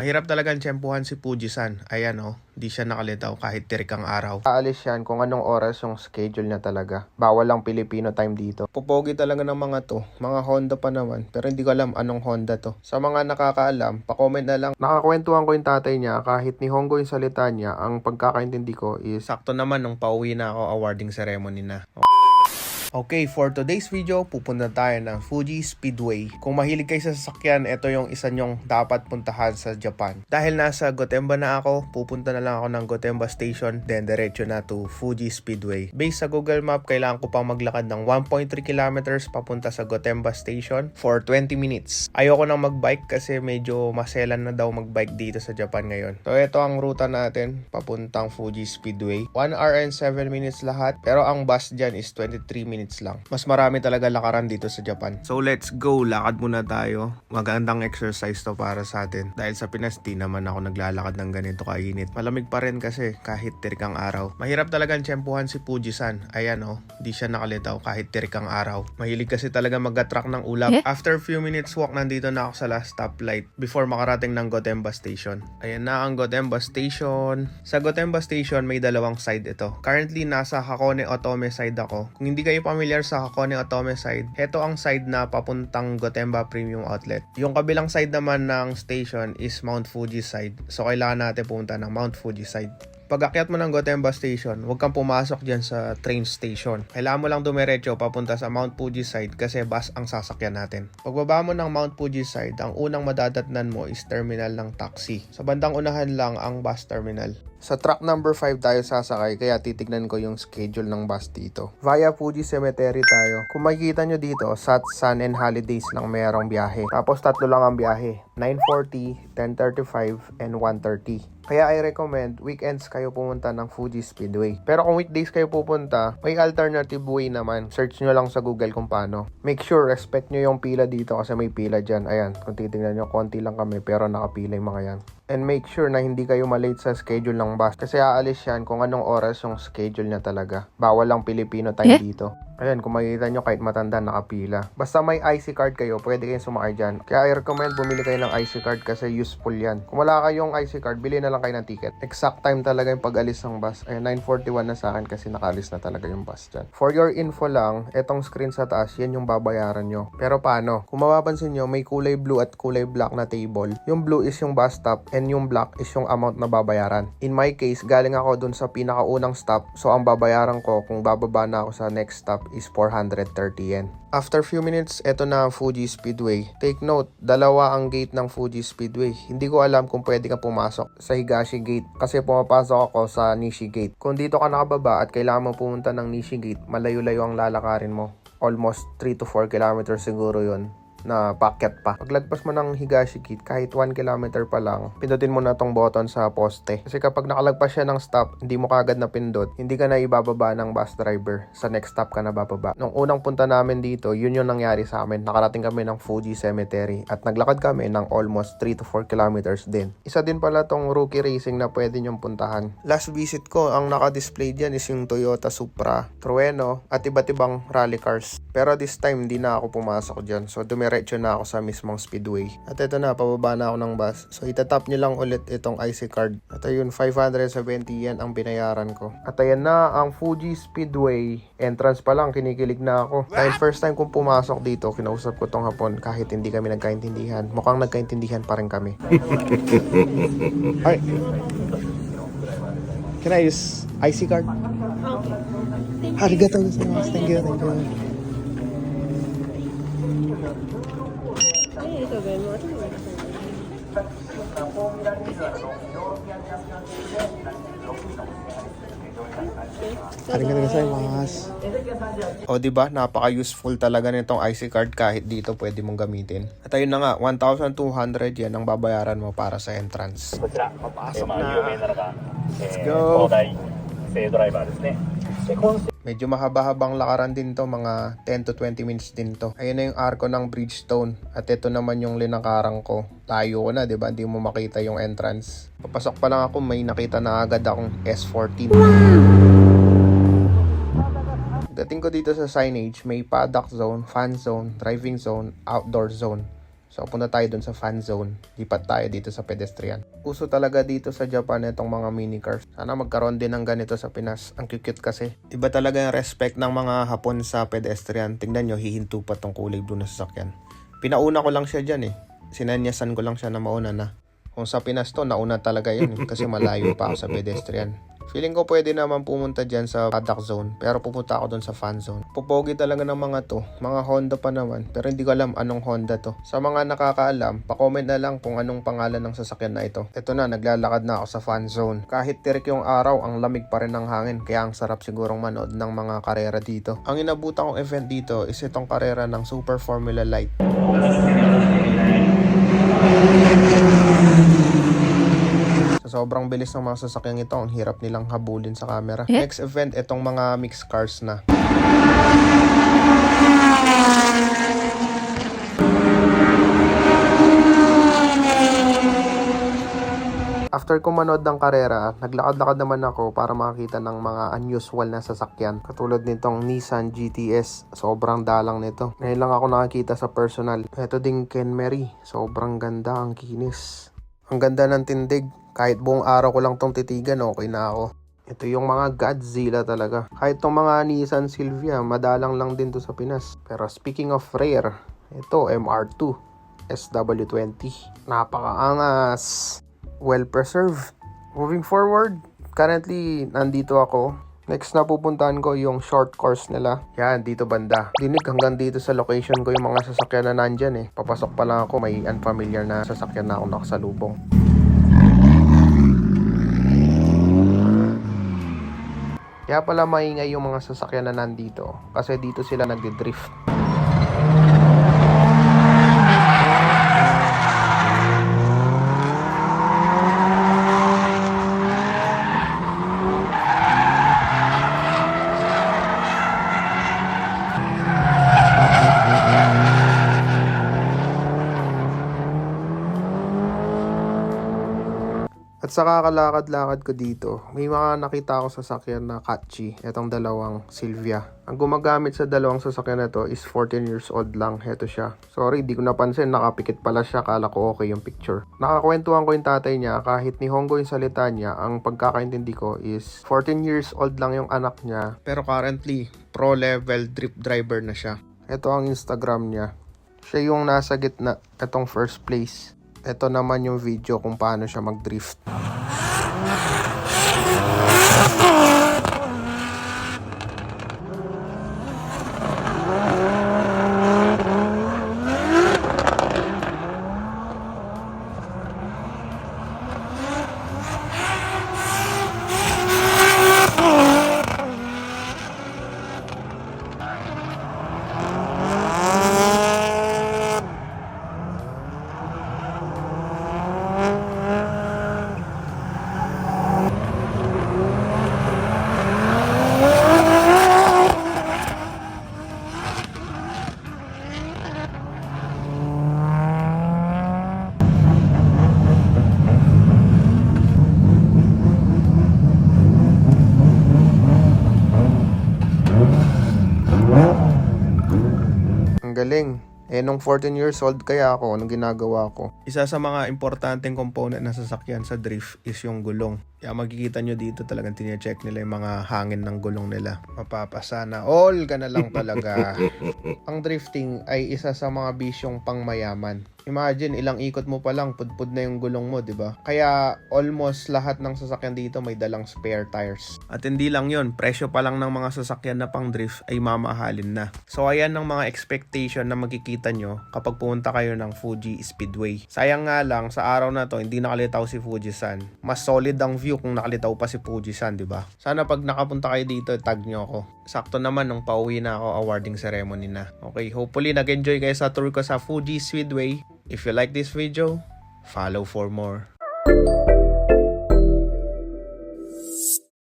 Mahirap talagang tiyempuhan si Fuji-san. Ayan di siya nakalitaw kahit tirik ang araw. Aalis yan kung anong oras yung schedule niya talaga. Bawal lang Filipino time dito. Pupogi talaga ng mga to. Mga Honda pa naman. Pero hindi ko alam anong Honda to. Sa mga nakakaalam, pa-comment na lang. Nakakwentuhan ko yung tatay niya. Kahit ni Hongo yung salita niya, ang pagkakaintindi ko is sakto naman nung pauwi na ako, awarding ceremony na. Okay, for today's video, pupunta tayo ng Fuji Speedway. Kung mahilig kayo sa sasakyan, ito yung isa nyong dapat puntahan sa Japan. Dahil nasa Gotemba na ako, pupunta na lang ako ng Gotemba Station, then diretso na to Fuji Speedway. Based sa Google Map, kailangan ko pang maglakad ng 1.3 kilometers papunta sa Gotemba Station for 20 minutes. Ayoko nang magbike kasi medyo maselan na daw magbike dito sa Japan ngayon. So ito ang ruta natin, papuntang Fuji Speedway. 1 hour and 7 minutes lahat, pero ang bus dyan is 23 minutes lang. Mas marami talaga lakaran dito sa Japan. So let's go, lakad muna tayo. Magandang exercise to para sa atin. Dahil sa Pinas, di naman ako naglalakad ng ganito kainit. Malamig pa rin kasi kahit tirik ang araw. Mahirap talagang tiyempuhan si Fuji-san. Ayan di siya nakalitaw kahit tirik ang araw. Mahilig kasi talaga mag-attract ng ulap. After few minutes walk, nandito na ako sa last stoplight before makarating ng Gotemba Station. Ayan na ang Gotemba Station. Sa Gotemba Station, may dalawang side ito. Currently, nasa Hakone Otome side ako. Kung hindi kayo familiar sa Hakone Otome side, heto ang side na papuntang Gotemba Premium Outlet. Yung kabilang side naman ng station is Mount Fuji side. So kailangan natin pumunta ng Mount Fuji side. Pag akyat mo ng Gotemba Station, huwag kang pumasok dyan sa train station. Kailangan mo lang dumiretso papunta sa Mount Fuji side kasi bus ang sasakyan natin. Pagbaba mo ng Mount Fuji side, ang unang madadatnan mo is terminal ng taxi. Sa bandang unahan lang ang bus terminal. Sa truck number 5 tayo sasakay, kaya titignan ko yung schedule ng bus dito. Via Fuji Cemetery tayo. Kung makikita nyo dito, Sat, Sun, and Holidays lang mayroong biyahe. Tapos tatlo lang ang biyahe. 9:40, 10:35, and 1:30. Kaya I recommend weekends kayo pumunta ng Fuji Speedway. Pero kung weekdays kayo pupunta, may alternative way naman. Search nyo lang sa Google kung paano. Make sure respect nyo yung pila dito kasi may pila dyan. Ayan, kung titignan nyo, konti lang kami pero nakapila yung mga yan. And make sure na hindi kayo malate sa schedule ng bus. Kasi aalis yan kung anong oras yung schedule niya talaga. Bawal lang Filipino time dito. Ayan, kung makikita nyo kahit matanda nakapila. Basta may IC card kayo, pwede kayong sumakay dyan. Kaya I recommend bumili kayo ng IC card kasi useful yan. Kung wala kayong IC card, bili na lang kayo ng ticket. Exact time talaga yung pag-alis ng bus. Ayan, 9:41 na sa akin kasi nakaalis na talaga yung bus dyan. For your info lang, etong screen sa taas, yan yung babayaran nyo. Pero paano? Kung mapapansin nyo, may kulay blue at kulay black na table. Yung blue is yung bus stop and yung black is yung amount na babayaran. In my case, galing ako dun sa pinakaunang stop. So, ang babayaran ko kung bababa na ako sa next stop is 430 yen. After few minutes, eto na ang Fuji Speedway. Take note, dalawa ang gate ng Fuji Speedway. Hindi ko alam kung pwede ka pumasok sa Higashi Gate kasi pumapasok ako sa Nishi Gate. Kung dito ka nakababa at kailangan mo pumunta ng Nishi Gate, malayo-layo ang lalakarin mo. Almost 3 to 4 kilometers siguro yon na packet pa. Paglagpas mo ng Higashi Gate, kahit 1 kilometer pa lang, pindutin mo na tong button sa poste. Kasi kapag nakalagpas siya ng stop, hindi mo kagad na pindot, hindi ka na ibababa ng bus driver. Sa next stop ka na bababa. Nung unang punta namin dito, yun yung nangyari sa amin. Nakarating kami ng Fuji Cemetery at naglakad kami ng almost 3 to 4 kilometers din. Isa din pala tong rookie racing na pwede nyong puntahan. Last visit ko, ang naka-display dyan is yung Toyota Supra, Trueno, at iba't ibang rally cars. Pero this time, hindi na ako pumasok dyan. So, diretso na ako sa mismong speedway. At ito na, pababa na ako ng bus. So, itatap nyo lang ulit itong IC card. At ayun, 570 yen ang binayaran ko. At ayan na, ang Fuji Speedway. Entrance pa lang, kinikilig na ako. Dahil first time kong pumasok dito, kinausap ko tong hapon kahit hindi kami nagkaintindihan. Mukhang nagkaintindihan pa rin kami. Alright. Can I use IC card? Okay. Arigatou gozaimasu. Thank you, thank you. Arigatou gozaimasu. O diba, napaka-useful talaga nitong IC card kahit dito pwede mong gamitin. At ayun na nga, 1,200 yan ang babayaran mo para sa entrance. Papasok na. Let's go! Medyo mahaba-habang lakaran din to, mga 10 to 20 minutes din to. Ayun na yung arko ng Bridgestone. At ito naman yung linakarang ko. Tayo ko na, diba? Hindi mo makita yung entrance. Papasok pa lang ako, may nakita na agad akong S14. Dating ko dito sa signage, may paddock zone, fan zone, driving zone, outdoor zone. So So punta tayo dun sa fan zone. Lipat tayo dito sa pedestrian. Uso talaga dito sa Japan itong mga mini cars. Sana magkaroon din ng ganito sa Pinas. Ang cute kasi. Iba talaga yung respect ng mga Hapon sa pedestrian. Tingnan nyo, hihinto pa tong kulay blue na sasakyan. Pinauna ko lang siya dyan Sinanyasan ko lang siya na mauna na. Kung sa Pinas to, nauna talaga yun kasi malayo pa ako sa pedestrian. Feeling ko pwede naman pumunta dyan sa paddock zone, pero pupunta ako dun sa fan zone. Pupogi talaga ng mga to, mga Honda pa naman, pero hindi ko alam anong Honda to. Sa mga nakakaalam, pa-comment na lang kung anong pangalan ng sasakyan na ito. Ito na, naglalakad na ako sa fan zone. Kahit tirik yung araw, ang lamig pa rin ng hangin, kaya ang sarap sigurong manood ng mga karera dito. Ang inabutan kong event dito is itong karera ng Super Formula Light. Sa sobrang bilis ng mga sasakyang ito, ang hirap nilang habulin sa camera. Next event, itong mga mixed cars na. After ko manood ng karera, naglakad-lakad naman ako para makakita ng mga unusual na sasakyan. Katulad nitong Nissan GTS, sobrang dalang nito. Ngayon lang ako nakakita sa personal. Ito ding Kenmeri, sobrang ganda, ang kinis. Ang ganda ng tindig. Kahit buong araw ko lang tong titigan, okay na ako. Ito yung mga Godzilla talaga. Kahit tong mga Nissan Silvia, madalang lang din to sa Pinas. Pero speaking of rare, ito MR2 SW20. Napakaangas. Well preserved. Moving forward, currently nandito ako. Next na pupuntahan ko yung short course nila. Yan, dito banda. Dinig hanggang dito sa location ko yung mga sasakyan na nandyan Papasok pa lang ako, may unfamiliar na sasakyan na ako nakasalubong. Kaya pala maingay yung mga sasakyan na nandito kasi dito sila nagdi-drift. At sa kakalakad-lakad ko dito, may mga nakita ako sasakyan na Catchy, itong dalawang Silvia. Ang gumagamit sa dalawang sasakyan na to is 14 years old lang, heto siya. Sorry, di ko napansin, nakapikit pala siya, kala ko okay yung picture. Nakakwentuhan ko yung tatay niya, kahit Nihongo yung salita niya, ang pagkakaintindi ko is 14 years old lang yung anak niya. Pero currently, pro level drip driver na siya. Ito ang Instagram niya. Siya yung nasa gitna, itong first place. Ito naman yung video kung paano siya mag-drift. Ang galing. Nung 14 years old kaya ako, anong ginagawa ko? Isa sa mga importanteng component ng sasakyan sa drift is yung gulong. Kaya makikita nyo dito talagang tine-check nila yung mga hangin ng gulong nila. Mapapasana all ka na lang talaga. Ang drifting ay isa sa mga bisyong pangmayaman. Imagine, ilang ikot mo pa lang, pudpud na yung gulong mo, di ba? Kaya almost lahat ng sasakyan dito may dalang spare tires. At hindi lang yon, presyo pa lang ng mga sasakyan na pang drift ay mamahalin na. So ayan ang mga expectation na makikita nyo kapag pumunta kayo ng Fuji Speedway. Sayang nga lang, sa araw na to, hindi nakalitaw si Fuji-san. Mas solid ang view kung nakalitaw pa si Fuji-san, di ba? Sana pag nakapunta kayo dito, tag nyo ako. Sakto naman nung pauwi na ako, awarding ceremony na. Okay, hopefully nag-enjoy kayo sa tour ko sa Fuji Speedway. If you like this video, follow for more.